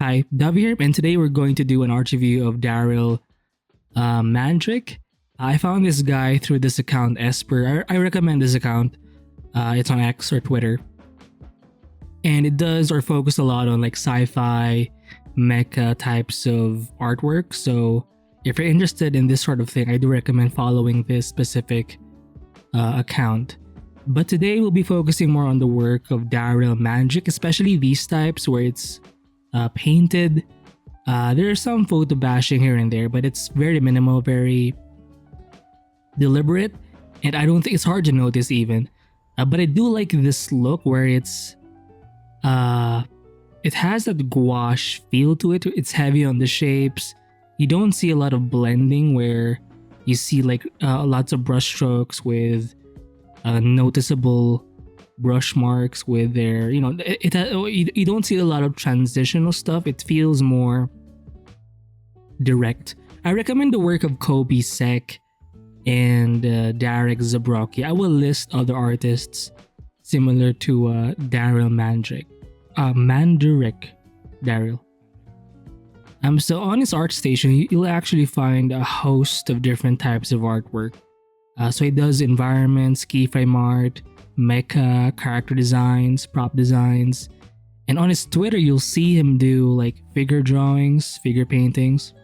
Hi, Dove here, and today we're going to do an art review of Daryl Mandryk. I found this guy through this account, Esper. I recommend this account. It's on X or Twitter. And it does or focus a lot on like sci-fi, mecha types of artwork. So if you're interested in this sort of thing, I do recommend following this specific account. But today we'll be focusing more on the work of Daryl Mandryk, especially these types where it's painted. There's some photo bashing here and there, but it's very minimal, very deliberate, and I don't think it's hard to notice even. But I do like this look where it has that gouache feel to it. It's heavy on the shapes. You don't see a lot of blending where you see like lots of brush strokes with noticeable brush marks with their, you don't see a lot of transitional stuff. It feels more direct. I recommend the work of Paick and Darek Zabrocki. I will list other artists similar to Daryl Mandryk. Daryl. So on his art station, you'll actually find a host of different types of artwork. So he does environments, keyframe art, mecha, character designs, prop designs. And on his Twitter, you'll see him do like figure drawings, figure paintings.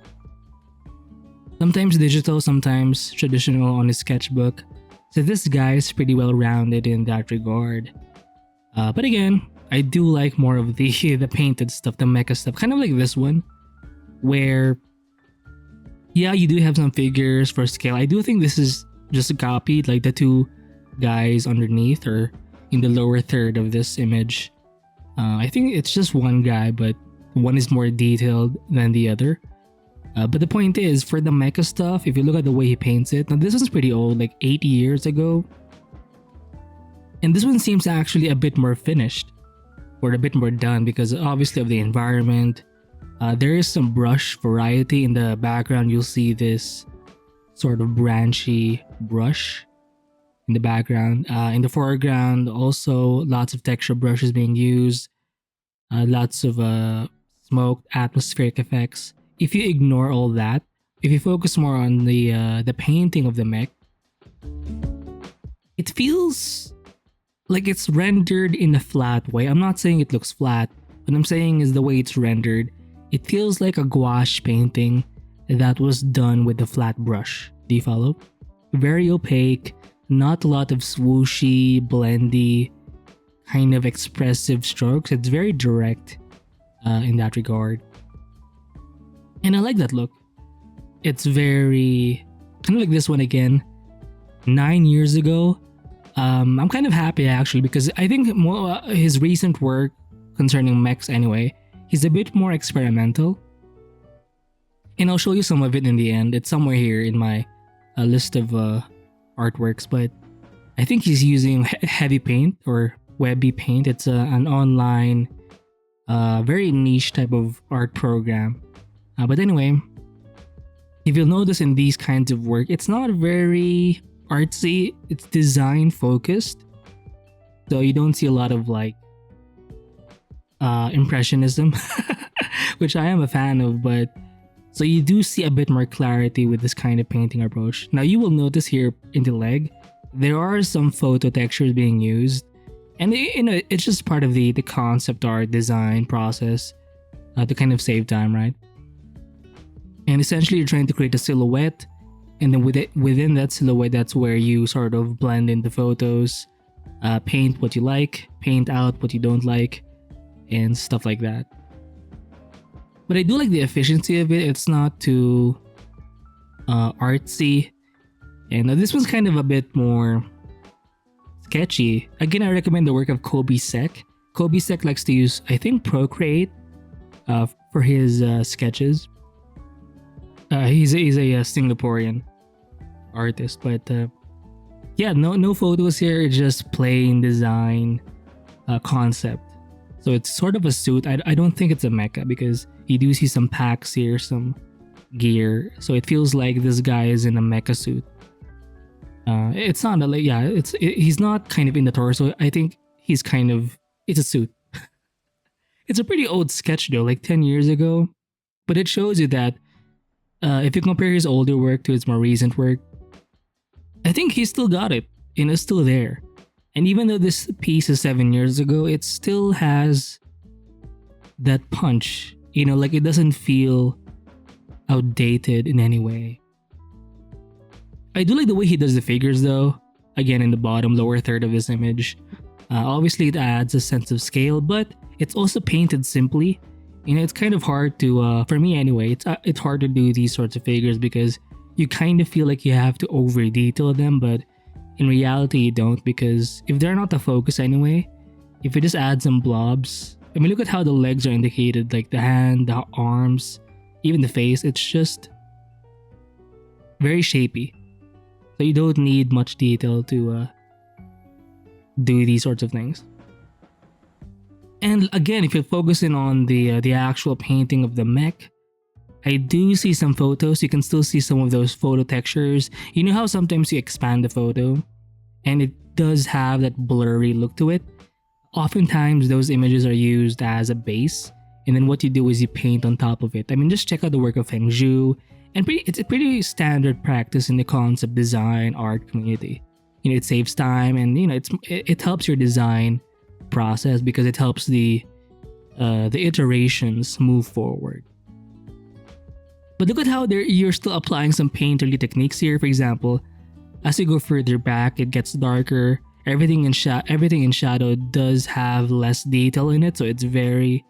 Sometimes digital, sometimes traditional on his sketchbook. So this guy is pretty well rounded in that regard. But again, I do like more of the painted stuff, the mecha stuff. Kind of like this one, where yeah, you do have some figures for scale. I do think this is just copied, like the two guys underneath or in the lower third of this image. I think it's just one guy, but one is more detailed than the other. But the point is, for the mecha stuff, if you look at the way he paints it, now this one's pretty old, like 8 years ago. And this one seems actually a bit more finished or a bit more done because obviously of the environment. There is some brush variety in the background. You'll see this sort of branchy brush in the background. In the foreground, also lots of texture brushes being used, lots of smoked atmospheric effects. If you ignore all that, if you focus more on the painting of the mech, it feels like it's rendered in a flat way. I'm not saying it looks flat. What I'm saying is the way it's rendered. It feels like a gouache painting that was done with a flat brush. Do you follow? Very opaque, not a lot of swooshy, blendy, kind of expressive strokes. It's very direct in that regard. And I like that look. It's very kind of like this one again. 9 years ago. I'm kind of happy actually because I think more, his recent work concerning mechs anyway, he's a bit more experimental. And I'll show you some of it in the end. It's somewhere here in my list of artworks, but I think he's using heavy paint or webby paint. It's an online, very niche type of art program. But anyway, if you'll notice in these kinds of work, it's not very artsy. It's design focused. So you don't see a lot of like impressionism, which I am a fan of, but so you do see a bit more clarity with this kind of painting approach. Now you will notice here in the leg, there are some photo textures being used, and it's just part of the concept art design process to kind of save time, right? And essentially you're trying to create a silhouette, and then within that silhouette, that's where you sort of blend in the photos, paint what you like, paint out what you don't like, and stuff like that. But I do like the efficiency of it. It's not too artsy. And this one's kind of a bit more sketchy. Again, I recommend the work of Paick. Paick likes to use, I think, Procreate for his sketches. He's a Singaporean artist, but yeah, no photos here. It's just plain design concept. So it's sort of a suit. I don't think it's a mecha because you do see some packs here, some gear. So it feels like this guy is in a mecha suit. It's not a, yeah, he's not kind of in the torso. I think he's kind of, it's a suit. It's a pretty old sketch though, like 10 years ago. But it shows you that if you compare his older work to his more recent work, I think he still got it. It's still there. And even though this piece is 7 years ago, it still has that punch. Like it doesn't feel outdated in any way. I do like the way he does the figures though. Again, in the bottom lower third of this image. Obviously, it adds a sense of scale, but it's also painted simply. It's kind of hard to, for me anyway, it's hard to do these sorts of figures because you kind of feel like you have to over detail them, but in reality you don't, because if they're not the focus anyway, if you just add some blobs, I mean, look at how the legs are indicated, like the hand, the arms, even the face, it's just very shapy. So you don't need much detail to do these sorts of things. And again, if you're focusing on the actual painting of the mech, I do see some photos. You can still see some of those photo textures. You know how sometimes you expand the photo and it does have that blurry look to it? Oftentimes, those images are used as a base, and then what you do is you paint on top of it. I mean, just check out the work of Feng Zhu, and it's a pretty standard practice in the concept design art community. It saves time, and it helps your design process because it helps the iterations move forward. But look at how you're still applying some painterly techniques here. For example, as you go further back, it gets darker. Everything in shadow does have less detail in it, so it's very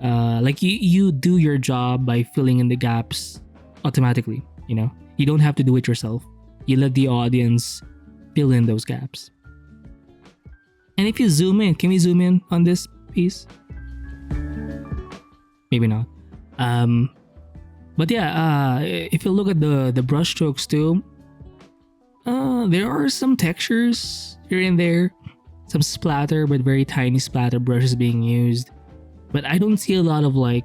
like you do your job by filling in the gaps automatically. You don't have to do it yourself. You let the audience fill in those gaps. And if you zoom in, can we zoom in on this piece? Maybe not. But yeah, if you look at the brush strokes too, there are some textures here and there, some splatter, but very tiny splatter brushes being used. But I don't see a lot of like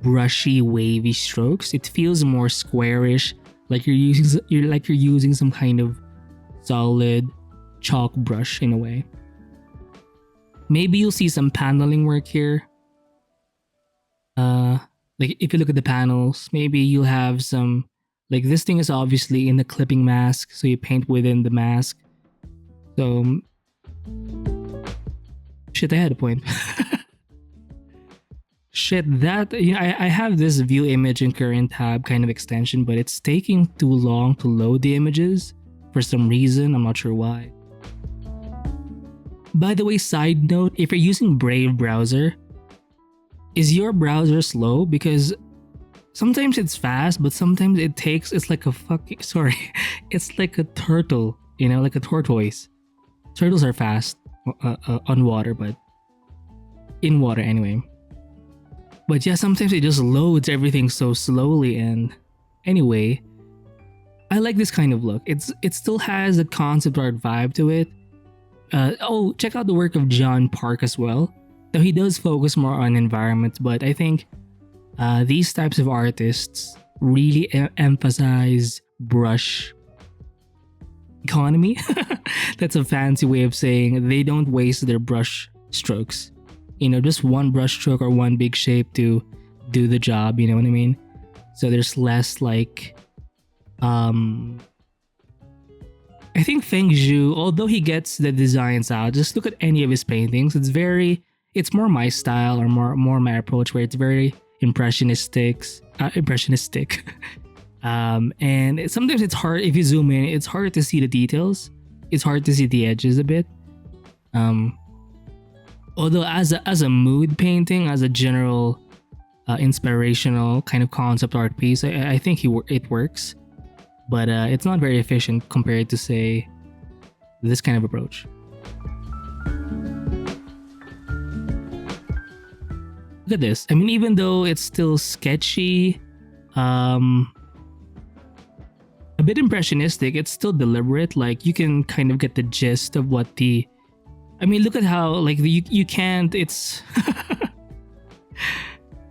brushy, wavy strokes. It feels more squarish, like you're using some kind of solid chalk brush in a way. Maybe you'll see some paneling work here. Like if you look at the panels, maybe you'll have some, like this thing is obviously in the clipping mask, so you paint within the mask. So, shit, I had a point. Shit, that, I have this view image in current tab kind of extension, but it's taking too long to load the images for some reason. I'm not sure why. By the way, side note, if you're using Brave browser, is your browser slow? Because sometimes it's fast, but sometimes it's like a fucking, sorry, it's like a turtle, like a tortoise. Turtles are fast on water, but in water anyway. But yeah, sometimes it just loads everything so slowly, and anyway, I like this kind of look. It still has a concept art vibe to it. Check out the work of John Park as well. Though he does focus more on environments, but I think these types of artists really emphasize brush economy. That's a fancy way of saying they don't waste their brush strokes. Just one brush stroke or one big shape to do the job, you know what I mean? So there's less like I think Feng Zhu, although he gets the designs out, just look at any of his paintings. It's more my style, or more my approach, where it's very impressionistic. And sometimes it's hard, if you zoom in, it's hard to see the details. It's hard to see the edges a bit. Although as a mood painting, as a general inspirational kind of concept art piece, I think it works. But it's not very efficient compared to, say, this kind of approach. Look at this. I mean, even though it's still sketchy, a bit impressionistic, it's still deliberate. Like, you can kind of get the gist of what the... I mean, look at how, like, you can't... It's...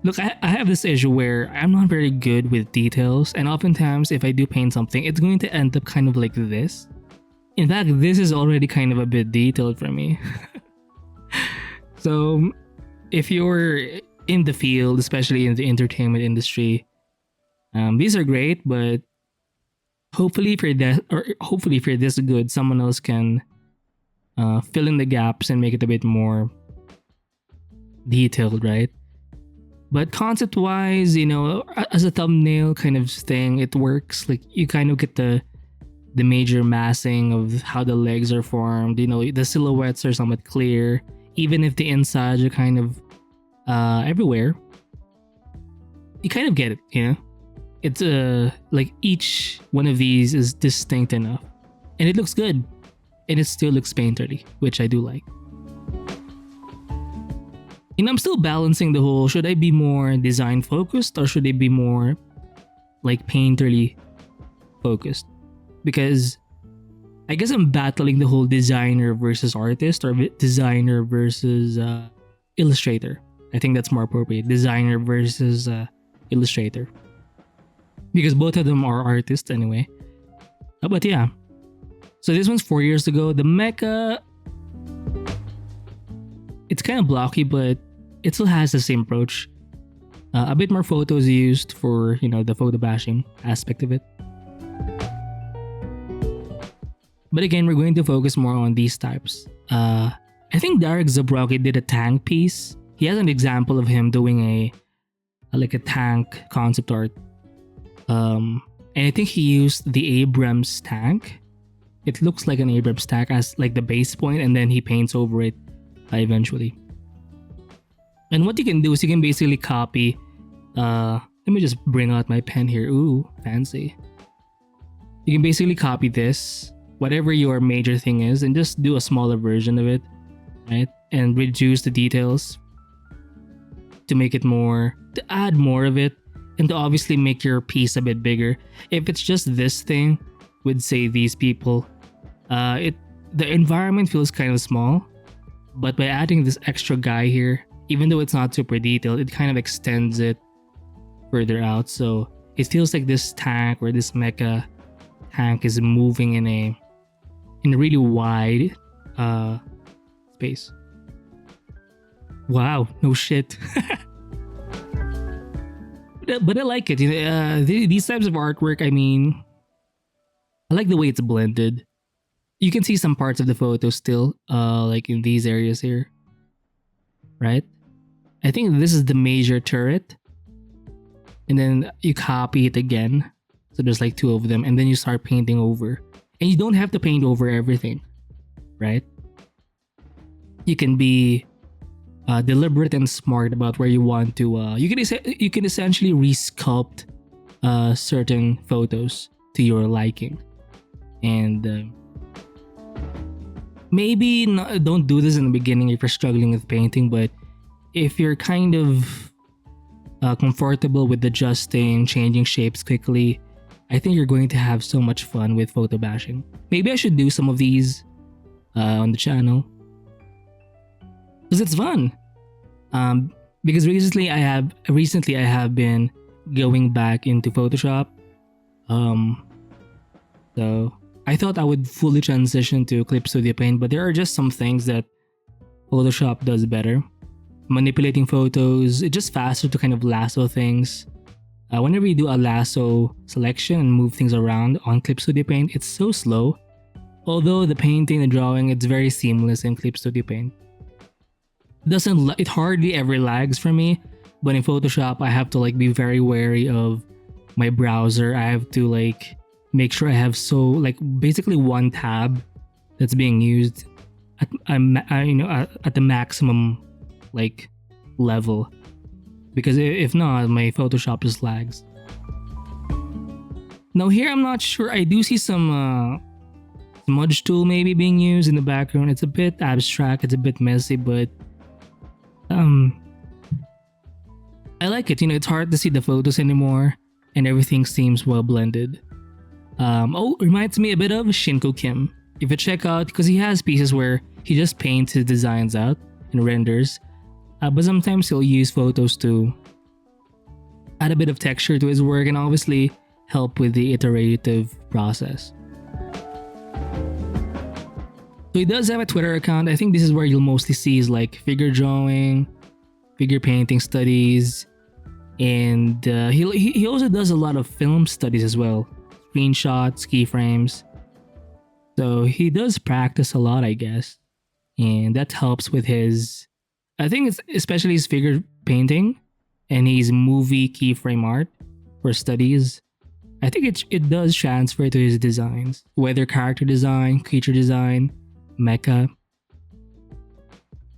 Look, I have this issue where I'm not very good with details, and oftentimes if I do paint something, it's going to end up kind of like this. In fact, this is already kind of a bit detailed for me. So, if you're in the field, especially in the entertainment industry, these are great, but hopefully for that, or hopefully for this good, someone else can fill in the gaps and make it a bit more detailed, right? But concept wise, as a thumbnail kind of thing, it works. Like you kind of get the major massing of how the legs are formed. The silhouettes are somewhat clear, even if the insides are kind of everywhere. You kind of get it. It's like each one of these is distinct enough, and it looks good, and it still looks painterly, which I do like. I'm still balancing the whole, should I be more design focused or should I be more like painterly focused? Because I guess I'm battling the whole designer versus artist, or designer versus illustrator. I think that's more appropriate. Designer versus illustrator. Because both of them are artists anyway. But yeah. So this one's 4 years ago. The Mecha, it's kind of blocky, but it still has the same approach. A bit more photos used for, the photo bashing aspect of it. But again, we're going to focus more on these types. I think Darek Zabrocki did a tank piece. He has an example of him doing a tank concept art. And I think he used the Abrams tank. It looks like an Abrams tank as like the base point, and then he paints over it eventually. And what you can do is you can basically copy. Let me just bring out my pen here. Ooh, fancy. You can basically copy this, whatever your major thing is, and just do a smaller version of it, right? And reduce the details to make it more, to add more of it, and to obviously make your piece a bit bigger. If it's just this thing with, say, these people, the environment feels kind of small, but by adding this extra guy here, even though it's not super detailed, it kind of extends it further out. So it feels like this tank or this mecha tank is moving in a really wide space. Wow, no shit. But I like it. These types of artwork, I like the way it's blended. You can see some parts of the photo still, like in these areas here. Right? I think this is the major turret. And then you copy it again. So there's like two of them. And then you start painting over. And you don't have to paint over everything. Right? You can be deliberate and smart about where you want to. You can essentially resculpt certain photos to your liking. And maybe don't do this in the beginning if you're struggling with painting, but if you're kind of comfortable with adjusting, changing shapes quickly, I think you're going to have so much fun with photo bashing. Maybe I should do some of these on the channel because it's fun. Because recently I have been going back into Photoshop. So I thought I would fully transition to Clip Studio Paint, but there are just some things that Photoshop does better. Manipulating photos, it's just faster to kind of lasso things. Whenever you do a lasso selection and move things around on Clip Studio Paint, it's so slow. Although the painting, the drawing, it's very seamless in Clip Studio Paint. It hardly ever lags for me, but in Photoshop I have to like be very wary of my browser. I have to like make sure I have basically one tab that's being used at the maximum like level, because if not, my Photoshop just lags. Now here I'm not sure. I do see some smudge tool maybe being used in the background. It's a bit abstract, it's a bit messy, but I like it. It's hard to see the photos anymore and everything seems well blended. Reminds me a bit of Shinku Kim. If you check out, because he has pieces where he just paints his designs out and renders, but sometimes he'll use photos to add a bit of texture to his work and obviously help with the iterative process. So he does have a Twitter account. I think this is where you'll mostly see his like figure drawing, figure painting studies, and he also does a lot of film studies as well, screenshots, keyframes. So he does practice a lot, I guess, and that helps with his. I think it's especially his figure painting and his movie keyframe art for studies. I think it does transfer to his designs, whether character design, creature design, mecha,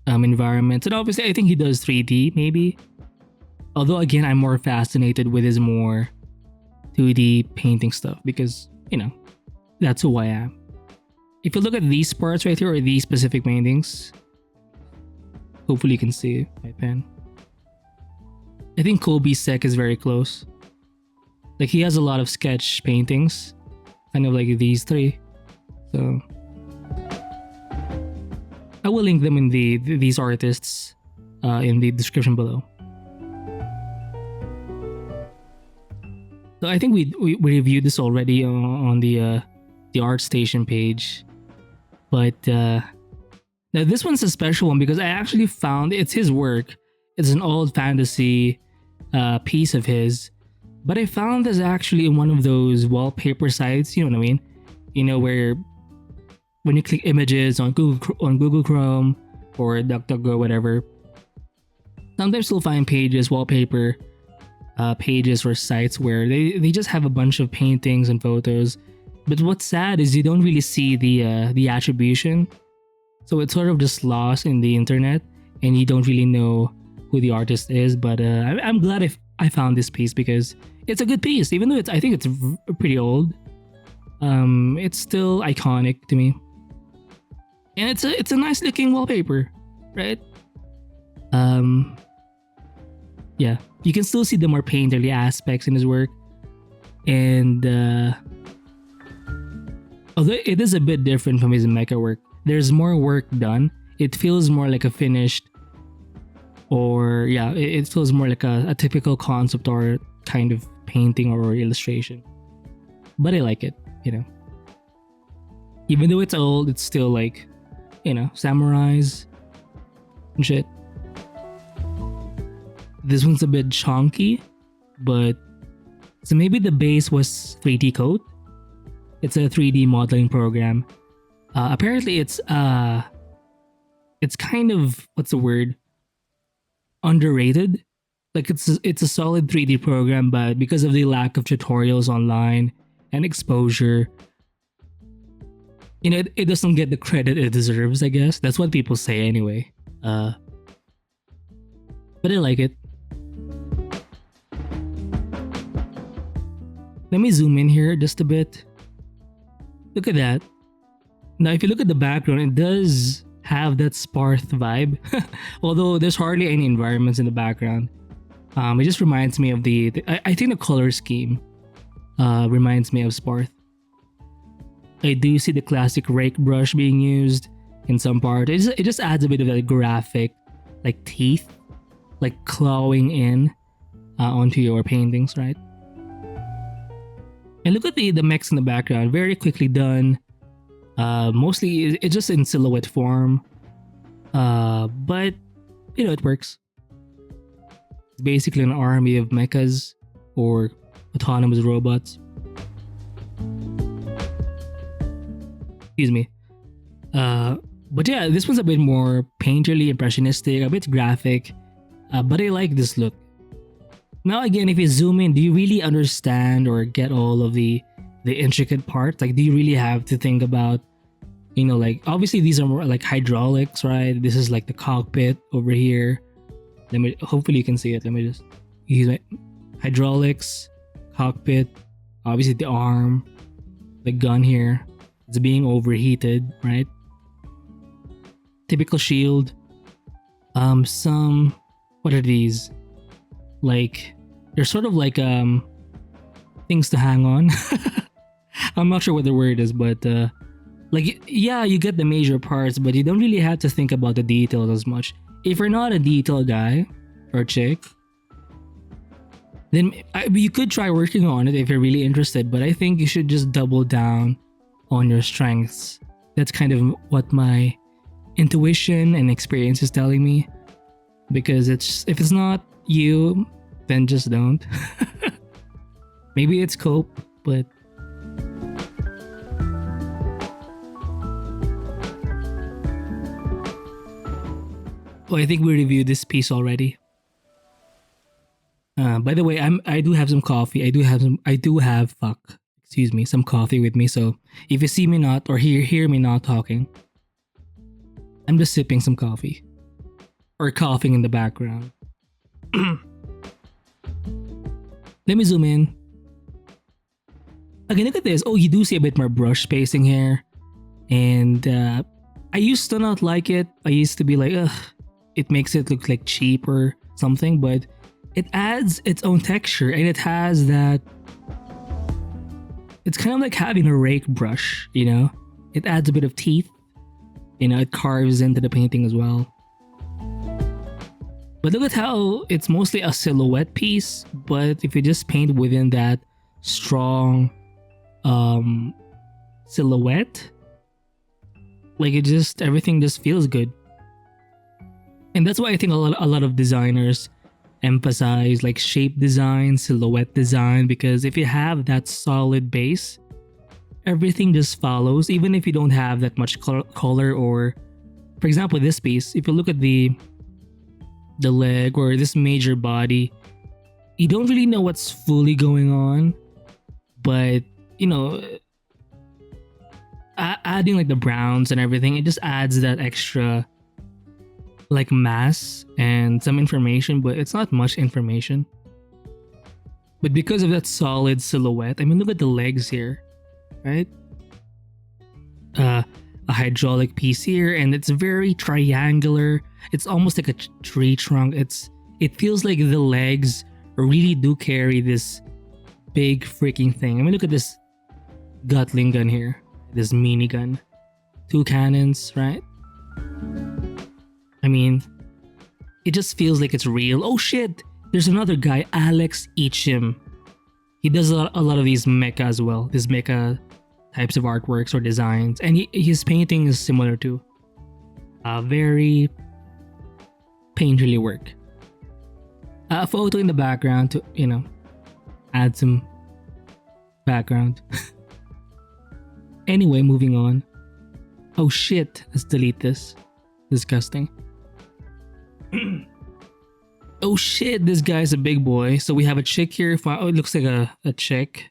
environments, and obviously I think he does 3D maybe. Although again, I'm more fascinated with his more 2D painting stuff because that's who I am. If you look at these parts right here or these specific paintings, hopefully you can see my pen. I think Kobe's Sek is very close. Like he has a lot of sketch paintings, kind of like these three. So I will link them in these artists in the description below. So I think we reviewed this already on the ArtStation page, but now this one's a special one because I actually found it's his work. It's an old fantasy piece of his, but I found this actually in one of those wallpaper sites. You know what I mean? Where when you click images on Google Chrome or DuckDuckGo, whatever, sometimes you'll find pages, wallpaper pages or sites where they just have a bunch of paintings and photos. But what's sad is you don't really see the attribution, so it's sort of just lost in the internet, and you don't really know who the artist is. But I'm glad I found this piece because it's a good piece, even though I think it's pretty old. It's still iconic to me, and it's a nice looking wallpaper, right? Yeah, you can still see the more painterly aspects in his work, and although it is a bit different from his mecha work, there's more work done. It feels more like a finished, or yeah, it feels more like a typical concept art kind of painting or illustration. But I like it, Even though it's old, it's still like, samurais and shit. This one's a bit chunky, but so maybe the base was 3D Coat. It's a 3D modeling program. Apparently, it's kind of, what's the word? Underrated. Like it's a solid 3D program, but because of the lack of tutorials online and exposure, it doesn't get the credit it deserves. I guess that's what people say anyway. But I like it. Let me zoom in here just a bit. Look at that. Now, if you look at the background, it does have that Sparth vibe. Although there's hardly any environments in the background. It just reminds me of I think the color scheme reminds me of Sparth. I do see the classic rake brush being used in some part. It just adds a bit of that graphic, like teeth, like clawing in onto your paintings, right? And look at the mechs in the background, very quickly done. Mostly it's just in silhouette form, but it works. It's basically an army of mechas or autonomous robots. Excuse me. But yeah, this one's a bit more painterly, impressionistic, a bit graphic, but I like this look. Now again, if you zoom in, do you really understand or get all of the intricate parts? Like, do you really have to think about, like, obviously these are more like hydraulics, right? This is like the cockpit over here. Hopefully you can see it. Let me just use my hydraulics, cockpit, obviously the arm, the gun here. It's being overheated, right? Typical shield. What are these? Like, they're sort of like things to hang on. I'm not sure what the word is, but like, yeah, you get the major parts, but you don't really have to think about the details as much. If you're not a detail guy or chick, then you could try working on it if you're really interested, but I think you should just double down on your strengths. That's kind of what my intuition and experience is telling me. because if it's not you, then just don't. Maybe it's cope, but oh, I think we reviewed this piece already. By the way, I do have some coffee. Excuse me, some coffee with me. So if you see me not or hear me not talking, I'm just sipping some coffee or coughing in the background. Let me zoom in. Again, look at this. Oh, you do see a bit more brush spacing here, and I used to not like it. I used to be like, ugh, it makes it look like cheap or something, but it adds its own texture, and it has that. It's kind of like having a rake brush, you know? It adds a bit of teeth, you know, it carves into the painting as well. But look at how it's mostly a silhouette piece, but if you just paint within that strong silhouette, like everything just feels good. And that's why I think a lot of designers emphasize like shape design, silhouette design, because if you have that solid base, everything just follows, even if you don't have that much color. Or for example, this piece, if you look at the leg or this major body, you don't really know what's fully going on, but you know, adding like the browns and everything, it just adds that extra like mass and some information, but it's not much information. But because of that solid silhouette, I mean, look at the legs here, right? A hydraulic piece here, and it's very triangular. It's almost like a tree trunk. It feels like the legs really do carry this big freaking thing. I mean, look at this Gatling gun here, this minigun, 2 cannons, right? I mean, it just feels like it's real. Oh shit! There's another guy, Alex Ichim. He does a lot of these mecha as well. These mecha types of artworks or designs. And his painting is similar to very painterly work. A photo in the background to, you know, add some background. Anyway, moving on. Oh shit, let's delete this. Disgusting. Oh shit, this guy's a big boy. So we have a chick here. Oh, it looks like a chick.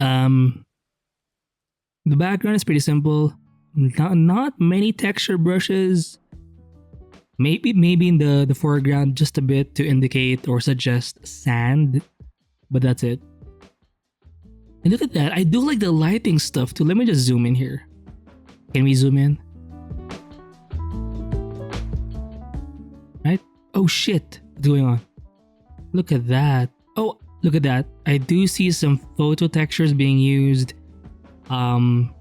The background is pretty simple. Not many texture brushes. Maybe in the foreground just a bit to indicate or suggest sand. But that's it. And look at that. I do like the lighting stuff too. Let me just zoom in here. Can we zoom in? Right? Oh shit. What's going on? Look at that. Oh, look at that. I do see some photo textures being used. It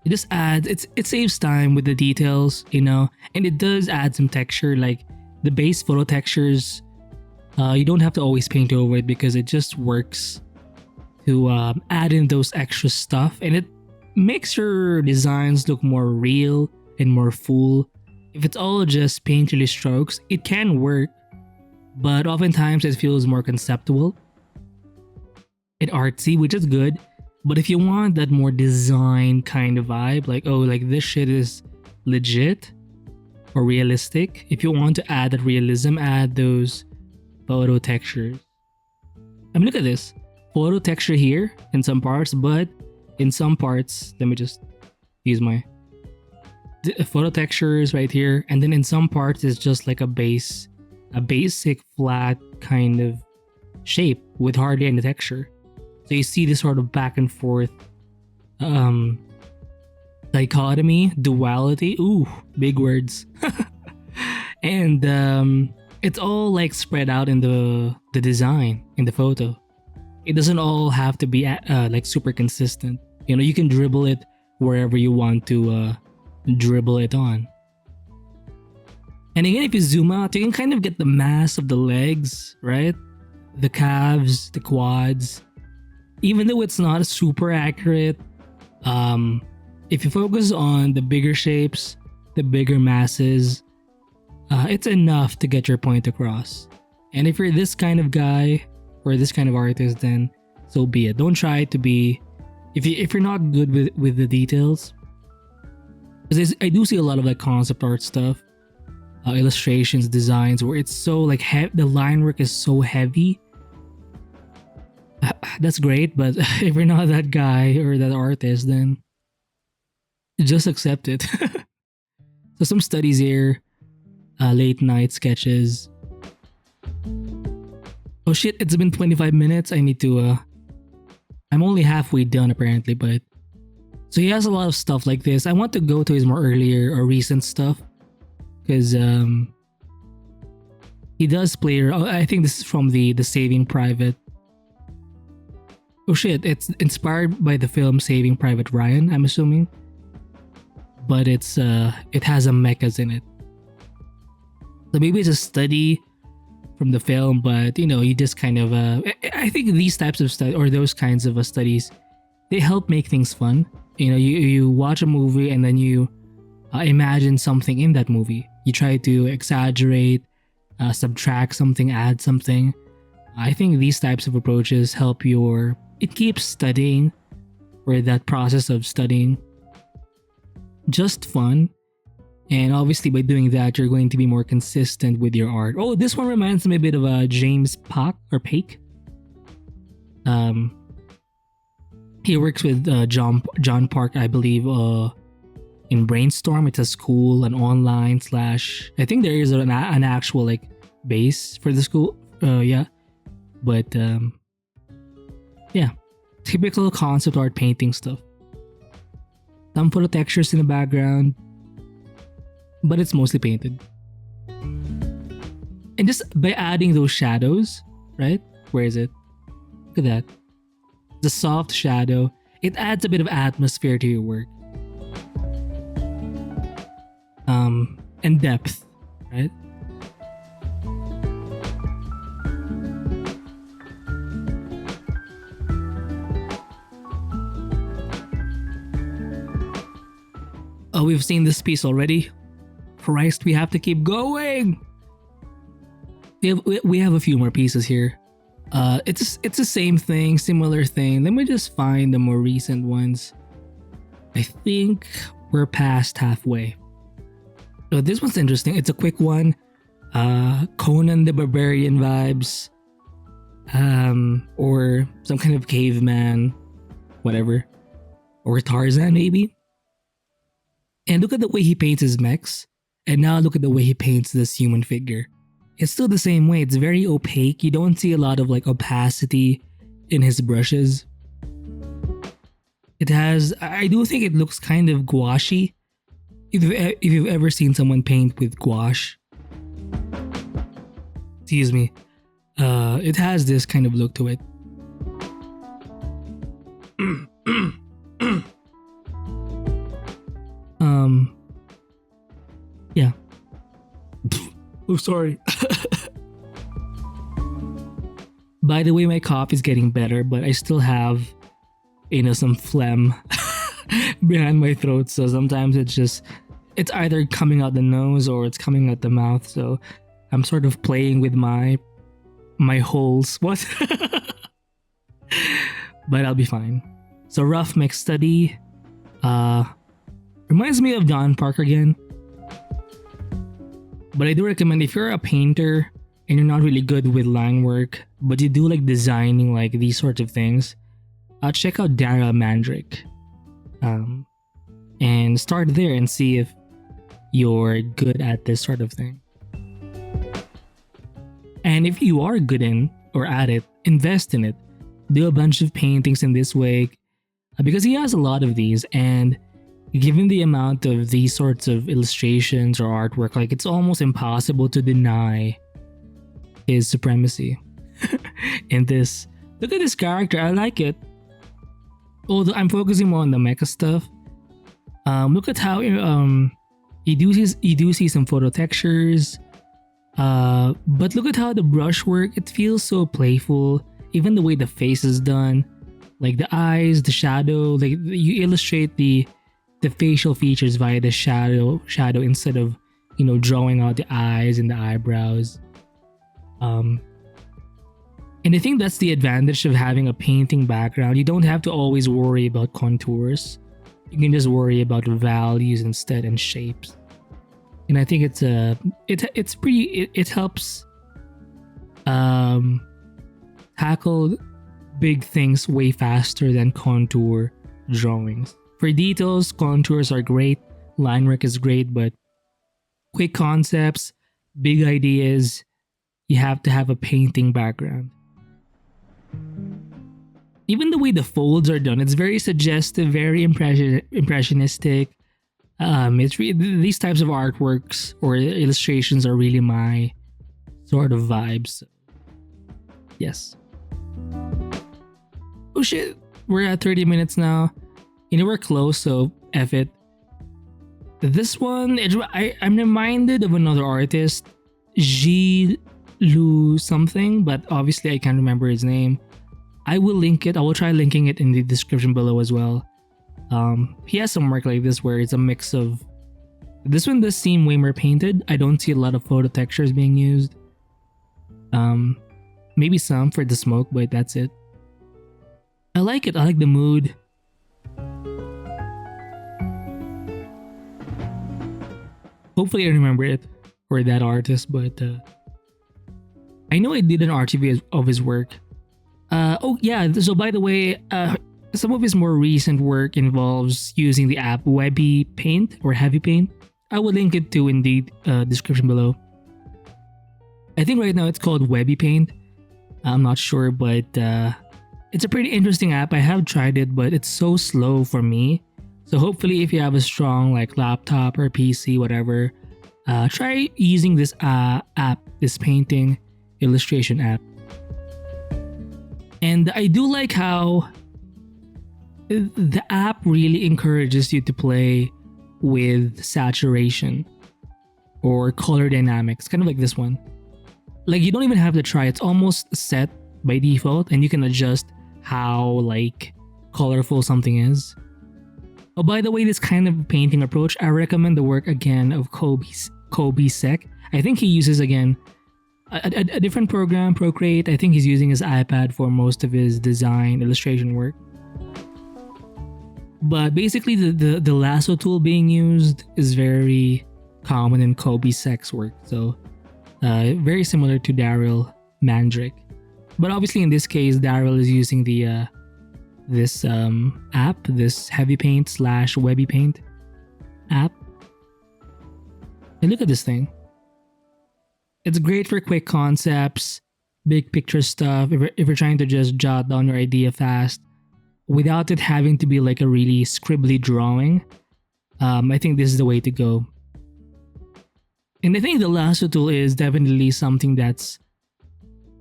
just adds, it saves time with the details, you know, and it does add some texture, like the base photo textures. You don't have to always paint over it because it just works to add in those extra stuff, and it makes your designs look more real and more full. If it's all just painterly strokes, it can work, but oftentimes it feels more conceptual and artsy, which is good. But if you want that more design kind of vibe, like, oh, like this shit is legit or realistic, if you want to add that realism, add those photo textures. I mean, look at this. Photo texture here in some parts, but in some parts, let me just use my photo textures right here, and then in some parts it's just like a basic flat kind of shape with hardly any texture. So you see this sort of back and forth dichotomy, duality. Ooh, big words. And it's all like spread out in the design in the photo. It doesn't all have to be like super consistent. You know, you can dribble it wherever you want to dribble it on. And again, if you zoom out, you can kind of get the mass of the legs, right? The calves, the quads. Even though it's not super accurate, if you focus on the bigger shapes, the bigger masses, it's enough to get your point across. And if you're this kind of guy or this kind of artist, then so be it. Don't try to be, if you're not good with the details. Because I do see a lot of like concept art stuff, illustrations, designs, where it's so like the line work is so heavy. That's great, but if you're not that guy or that artist, then just accept it. So some studies here, late night sketches. Oh shit, it's been 25 minutes. I need to I'm only halfway done apparently, but so he has a lot of stuff like this. I want to go to his more earlier or recent stuff because he does play. I think this is from the Saving Private. Oh shit, it's inspired by the film Saving Private Ryan, I'm assuming. But it has a mechas in it. So maybe it's a study from the film, but you just kind of I think these types of studies or those kinds of studies, they help make things fun. You watch a movie and then you imagine something in that movie. You try to exaggerate, subtract something, add something. I think these types of approaches help it keeps studying, or that process of studying, just fun. And obviously by doing that, you're going to be more consistent with your art. Oh, this one reminds me a bit of James Paick. He works with John Park, I believe, in Brainstorm. It's a school, an online / I think there is an actual like base for the school. Yeah. But yeah, typical concept art painting stuff. Some photo textures in the background, but it's mostly painted. And just by adding those shadows, right? Where is it? Look at that. The soft shadow, it adds a bit of atmosphere to your work. And depth, right? Oh, we've seen this piece already. Christ, we have to keep going. We have a few more pieces here. It's the same thing, similar thing. Let me just find the more recent ones. I think we're past halfway. So this one's interesting. It's a quick one. Conan the Barbarian vibes. Or some kind of caveman, whatever. Or Tarzan maybe. And look at the way he paints his mechs. And now look at the way he paints this human figure. It's still the same way. It's very opaque. You don't see a lot of like opacity in his brushes. I do think it looks kind of gouache. If you've ever seen someone paint with gouache. Excuse me. It has this kind of look to it. Yeah. Oh, sorry. By the way, my cough is getting better, but I still have, some phlegm behind my throat. So sometimes it's either coming out the nose or it's coming out the mouth. So I'm sort of playing with my holes. What? But I'll be fine. So rough mech study. Reminds me of John Park again. But I do recommend, if you're a painter and you're not really good with line work, but you do like designing like these sorts of things, check out Daryl Mandryk. And start there and see if you're good at this sort of thing. And if you are good at it, invest in it. Do a bunch of paintings in this way, because he has a lot of these, and given the amount of these sorts of illustrations or artwork, like it's almost impossible to deny his supremacy in this. Look at this character, I like it. Although I'm focusing more on the mecha stuff. Look at how you do see some photo textures. But look at how the brushwork, it feels so playful. Even the way the face is done, like the eyes, the shadow, like you illustrate the facial features via the shadow instead of drawing out the eyes and the eyebrows. And I think that's the advantage of having a painting background. You don't have to always worry about contours. You can just worry about values instead and shapes. And I think it helps tackle big things way faster than contour drawings. For details, contours are great, line work is great, but quick concepts, big ideas, you have to have a painting background. Even the way the folds are done, it's very suggestive, very impressionistic. These types of artworks or illustrations are really my sort of vibes. So, yes. Oh shit, we're at 30 minutes now. We're close, so F it. This one, I'm reminded of another artist, Lu something, but obviously I can't remember his name. I will link it. I will try linking it in the description below as well. He has some work like this where it's a mix of... This one does seem way more painted. I don't see a lot of photo textures being used. Maybe some for the smoke, but that's it. I like it. I like the mood. Hopefully I remember it or that artist, but I know I did an RTV of his work. Oh yeah, so by the way, some of his more recent work involves using the app Webby Paint or Heavy Paint. I will link it to in the description below. I think right now it's called Webby Paint. I'm not sure, but it's a pretty interesting app. I have tried it, but it's so slow for me. So hopefully if you have a strong laptop or PC, whatever, try using this app, this painting illustration app. And I do like how the app really encourages you to play with saturation or color dynamics, kind of like this one. You don't even have to try, it's almost set by default and you can adjust how colorful something is. Oh, by the way, this kind of painting approach, I recommend the work again of Kobe Sek. I think he uses again a different program, Procreate. I think he's using his iPad for most of his design illustration work. But basically the Lasso tool being used is very common in Kobe Sek's work. So very similar to Daryl Mandryk. But obviously in this case, Daryl is using the this app, this Heavy Paint / Webby Paint app. And look at this thing. It's great for quick concepts, big picture stuff, if you're trying to just jot down your idea fast without it having to be a really scribbly drawing. I think this is the way to go. And I think the Lasso tool is definitely something that's...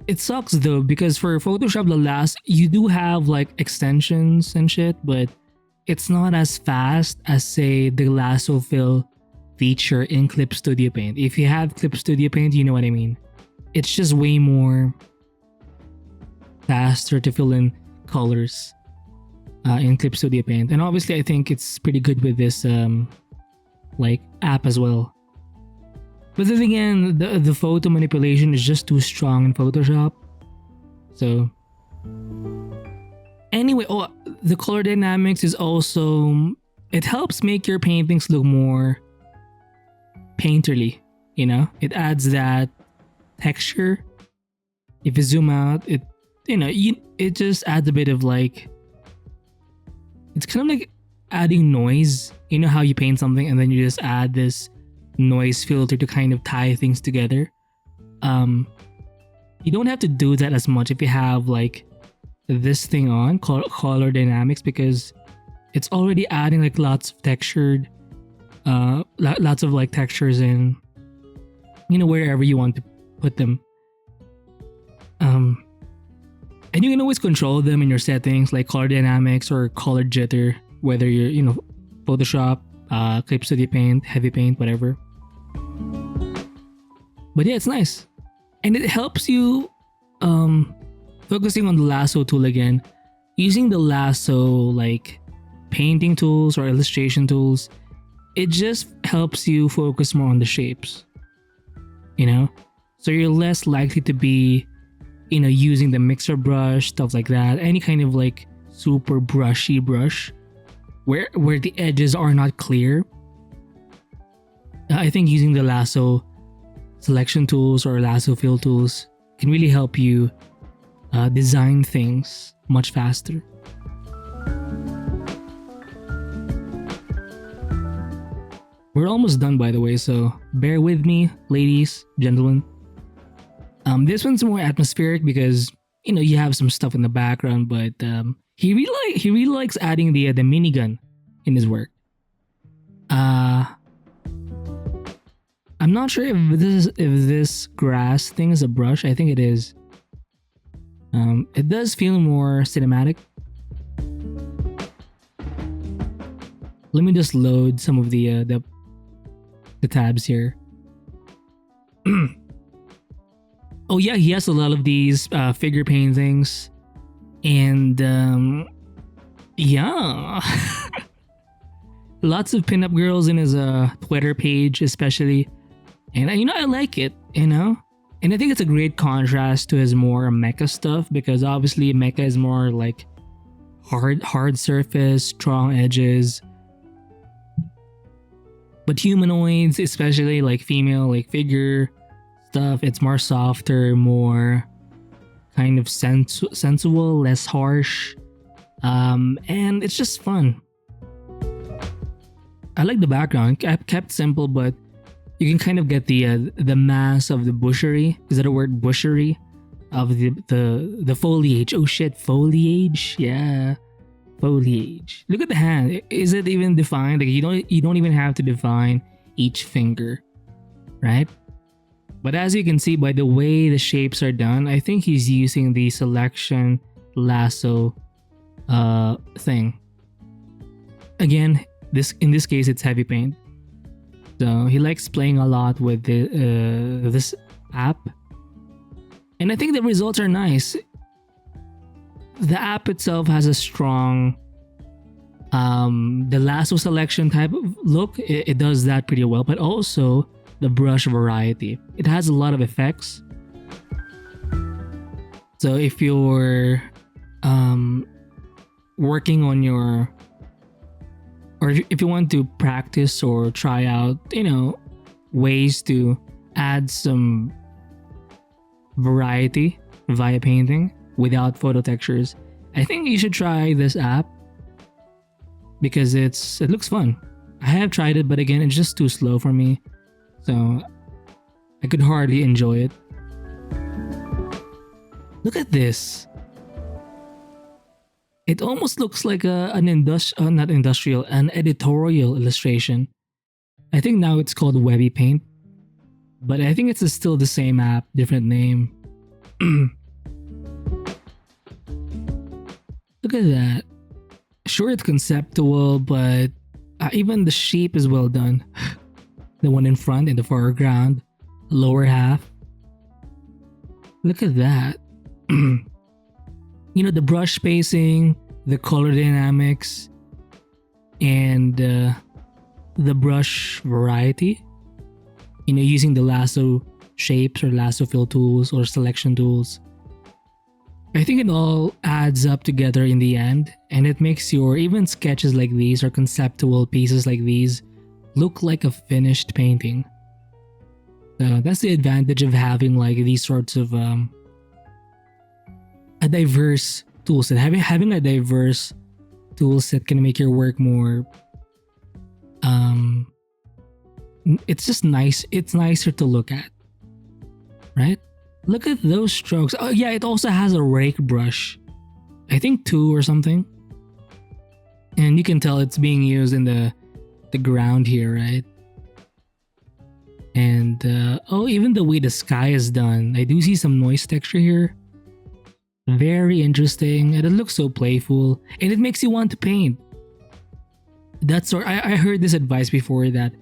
It sucks though, because for Photoshop, the Lasso, you do have extensions and shit, but it's not as fast as, say, the Lasso fill feature in Clip Studio Paint. If you have Clip Studio Paint, you know what I mean. It's just way more faster to fill in colors in Clip Studio Paint. And obviously I think it's pretty good with this app as well. But then again, the photo manipulation is just too strong in Photoshop. So anyway, the color dynamics is also... It helps make your paintings look more painterly, It adds that texture. If you zoom out, it just adds a bit of it's kind of like adding noise. You know how you paint something and then you just add this noise filter to kind of tie things together. You don't have to do that as much if you have this thing on, color dynamics, because it's already adding lots of textured lots of textures in wherever you want to put them. And you can always control them in your settings, like color dynamics or color jitter, whether you're Photoshop, Clip Studio Paint, Heavy Paint, whatever. But yeah, it's nice. And it helps you focusing on the Lasso tool again. Using the Lasso painting tools or illustration tools, it just helps you focus more on the shapes, you know? So you're less likely to be, using the mixer brush, stuff like that, any kind of like super brushy brush where the edges are not clear. I think using the lasso selection tools or lasso fill tools can really help you design things much faster. We're almost done, by the way, so bear with me, ladies, gentlemen. This one's more atmospheric because you have some stuff in the background, but he really likes adding the minigun in his work. I'm not sure if this grass thing is a brush. I think it is. It does feel more cinematic. Let me just load some of the tabs here. Oh yeah, he has a lot of these figure paintings, and yeah, lots of pinup girls in his Twitter page, especially, and I like it, and I think it's a great contrast to his more mecha stuff because obviously mecha is more like hard surface, strong edges. But humanoids, especially like female like figure stuff, it's more softer, more kind of sensual, less harsh, and it's just fun. I like the background. I kept simple, but you can kind of get the mass of the bushery. Is that a word? Bushery of the foliage. Oh shit, foliage. Yeah. Foliage. Look at the hand. Is it even defined? Like you don't even have to define each finger, right? But as you can see by the way the shapes are done, I think he's using the selection lasso thing. Again, in this case it's heavy paint. So he likes playing a lot with this app, and I think the results are nice. The app itself has a strong the lasso selection type of look. It does that pretty well, but also the brush variety. It has a lot of effects. So if you're working on your, or if you want to practice or try out, ways to add some variety via painting without photo textures, I think you should try this app because it looks fun. I have tried it, but again, it's just too slow for me, so I could hardly enjoy it. Look at this. It almost looks like an editorial illustration. I think now it's called Webby Paint, but I think it's still the same app, different name. Look at that. Sure, it's conceptual, but even the shape is well done. The one in front in the foreground, lower half. Look at that. The brush spacing, the color dynamics, and the brush variety. Using the lasso shapes or lasso fill tools or selection tools. I think it all adds up together in the end, and it makes your even sketches like these or conceptual pieces like these look like a finished painting. So that's the advantage of having like these sorts of a diverse toolset. Having a diverse toolset can make your work more it's just nice. It's nicer to look at, right? Look at those strokes. Oh yeah, it also has a rake brush. I think 2 or something. And you can tell it's being used in the ground here, right? And even the way the sky is done. I do see some noise texture here. Very interesting, and it looks so playful, and it makes you want to paint. I heard this advice before that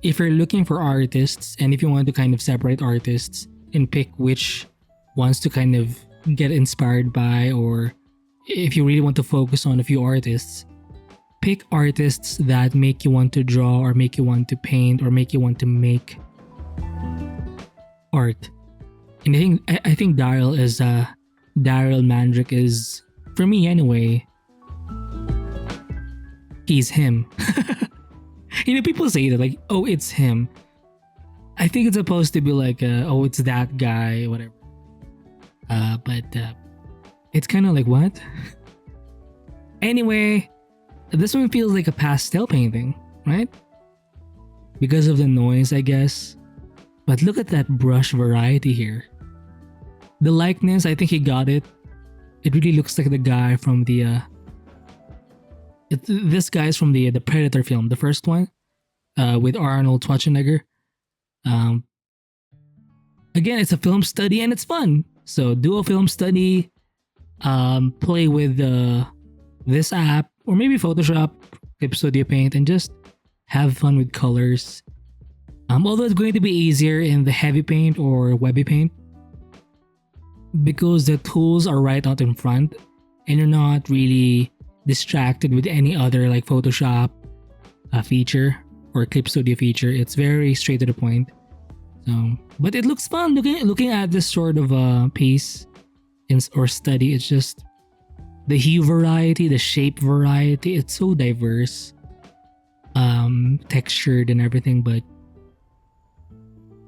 if you're looking for artists and if you want to kind of separate artists and pick which ones to kind of get inspired by, or if you really want to focus on a few artists, pick artists that make you want to draw or make you want to paint or make you want to make art. And I think Daryl Mandryk is, for me anyway, he's him. People say that like, oh, it's him. I think it's supposed to be like, oh, it's that guy, whatever. But it's kind of like, what? Anyway, this one feels like a pastel painting, right? Because of the noise, I guess. But look at that brush variety here. The likeness, I think he got it. It really looks like the guy from the this guy's from the Predator film, the first one, with Arnold Schwarzenegger. Again, it's a film study and it's fun. So do a film study, play with this app or maybe Photoshop, Clip Studio Paint, and just have fun with colors. Although it's going to be easier in the heavy paint or webby paint because the tools are right out in front and you're not really distracted with any other like Photoshop feature or Clip Studio feature. It's very straight to the point. So, but it looks fun looking at this sort of piece or study. It's just the hue variety, the shape variety. It's so diverse, textured and everything. But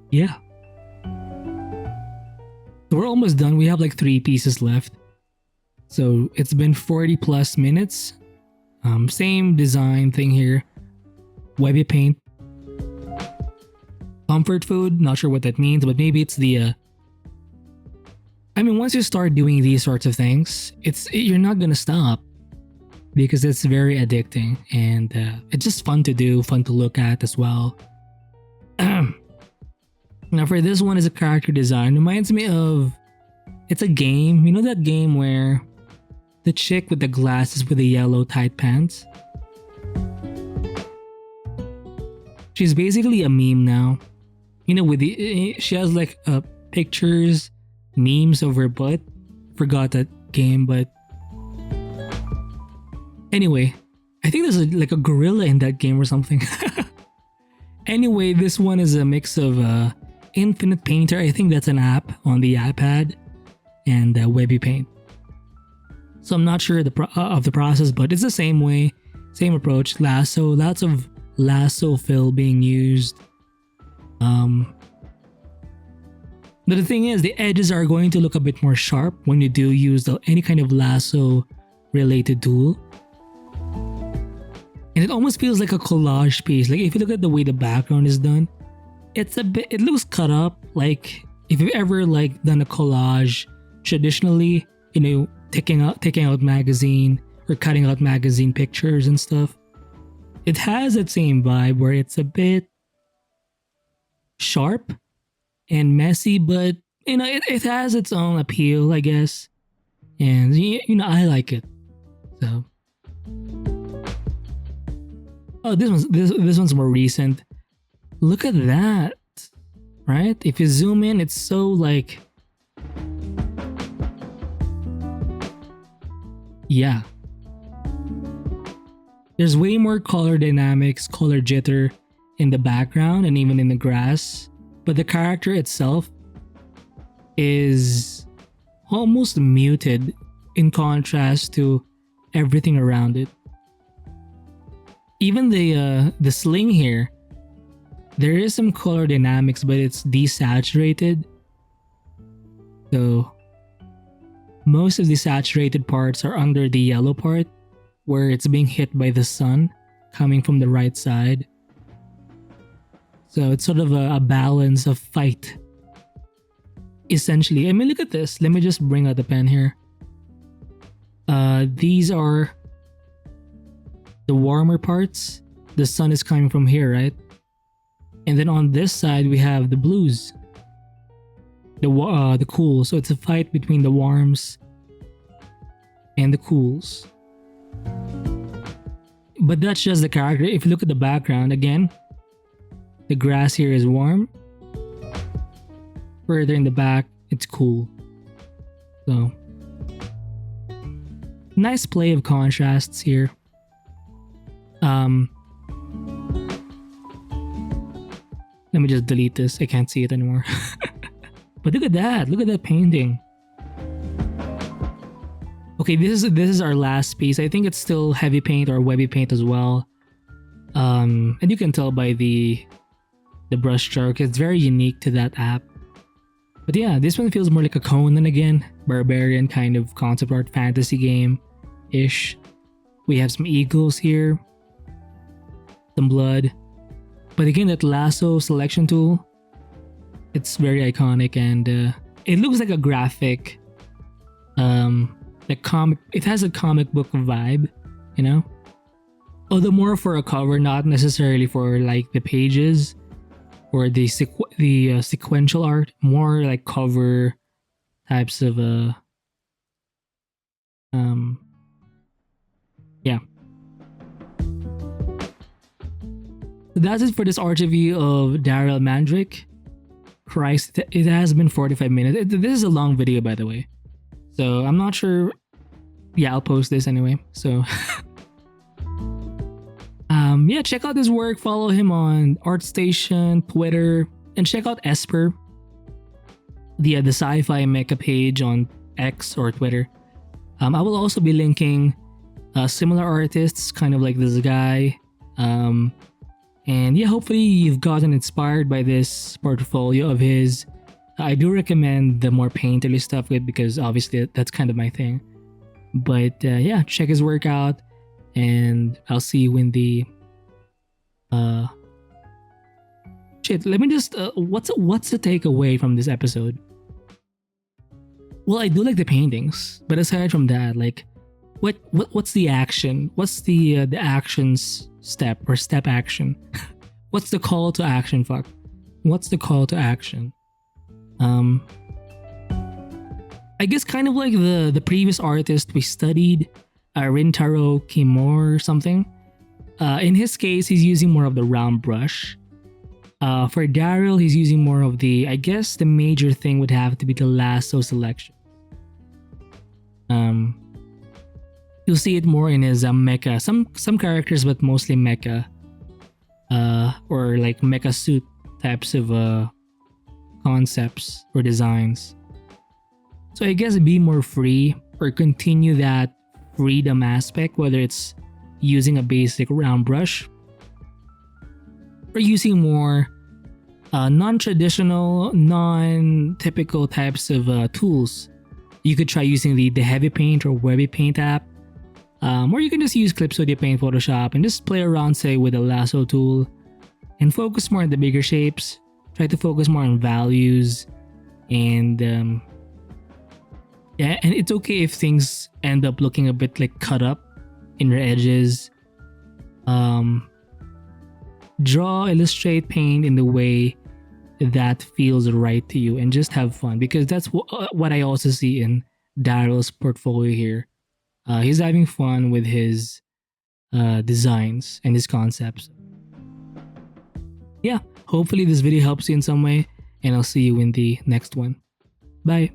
yeah, so we're almost done. We have like 3 pieces left. So it's been 40 plus minutes. Same design thing here. Webby paint. Comfort food, not sure what that means, but maybe it's the once you start doing these sorts of things, you're not gonna stop because it's very addicting and it's just fun to do, fun to look at as well. Now for this one is a character design. Reminds me of, it's a game. You know that game where the chick with the glasses with the yellow tight pants? She's basically a meme now. She has like pictures, memes of her butt. Forgot that game, but anyway, I think there's like a gorilla in that game or something. Anyway, this one is a mix of Infinite Painter. I think that's an app on the iPad, and Webby Paint. So I'm not sure of the process, but it's the same way, same approach. Lasso, lots of lasso fill being used. But the thing is, the edges are going to look a bit more sharp when you do use any kind of lasso related tool. And it almost feels like a collage piece. Like if you look at the way the background is done, it looks cut up. Like if you've ever like done a collage traditionally, taking out magazine or cutting out magazine pictures and stuff. It has that same vibe where it's a bit sharp and messy, but it has its own appeal, I guess. And I like it. So this one's more recent. Look at that, right? If you zoom in, it's so like, yeah. There's way more color dynamics, color jitter in the background and even in the grass. But the character itself is almost muted in contrast to everything around it. Even the sling here, there is some color dynamics, but it's desaturated. So most of the saturated parts are under the yellow part, where it's being hit by the sun coming from the right side. So it's sort of a balance of fight. Essentially, look at this. Let me just bring out the pen here. These are the warmer parts. The sun is coming from here, right? And then on this side, we have the blues. The cool. So it's a fight between the warms and the cools. But that's just the character. If you look at the background again, the grass here is warm. Further in the back, it's cool. So nice play of contrasts here. Um, let me just delete this. I can't see it anymore. But look at that. Look at that painting. Okay, this is our last piece. I think it's still heavy paint or webby paint as well. And you can tell by the brush stroke. It's very unique to that app. But yeah, this one feels more like a Conan again. Barbarian kind of concept art fantasy game-ish. We have some eagles here. Some blood. But again, that lasso selection tool, it's very iconic, and it looks like a graphic, like comic. It has a comic book vibe, you know. Although more for a cover, not necessarily for like the pages or the sequential art. More like cover types of yeah. So that's it for this art review of Daryl Mandryk. Christ, it has been 45 minutes. This is a long video, by the way. So I'm not sure. Yeah, I'll post this anyway. So yeah, check out his work. Follow him on ArtStation, Twitter, and check out Esper, the sci-fi mecha page on X or Twitter. I will also be linking similar artists, kind of like this guy. And yeah, hopefully you've gotten inspired by this portfolio of his. I do recommend the more painterly stuff with, because obviously that's kind of my thing. But yeah, check his work out, and I'll see you in the shit. Let me just what's the takeaway from this episode? Well, I do like the paintings, but aside from that, like what's the action? What's the actions step or step action? What's the call to action? Fuck. What's the call to action? I guess kind of like the previous artist we studied, Rintaro Kimura or something. In his case, he's using more of the round brush. For Daryl, he's using more of the, I guess the major thing would have to be the lasso selection. You'll see it more in his mecha, some characters, but mostly mecha, or like mecha suit types of concepts or designs. So I guess be more free, or continue that freedom aspect, whether it's using a basic round brush or using more non-traditional, non-typical types of tools. You could try using the heavy paint or webby paint app, or you can just use Clip Studio Paint, Photoshop, and just play around, say, with a lasso tool and focus more on the bigger shapes. Try to focus more on values, and yeah, and it's okay if things end up looking a bit like cut up in your edges. Draw, illustrate, paint in the way that feels right to you, and just have fun, because that's what I also see in Daryl's portfolio here. He's having fun with his designs and his concepts. Yeah, hopefully this video helps you in some way, and I'll see you in the next one. Bye.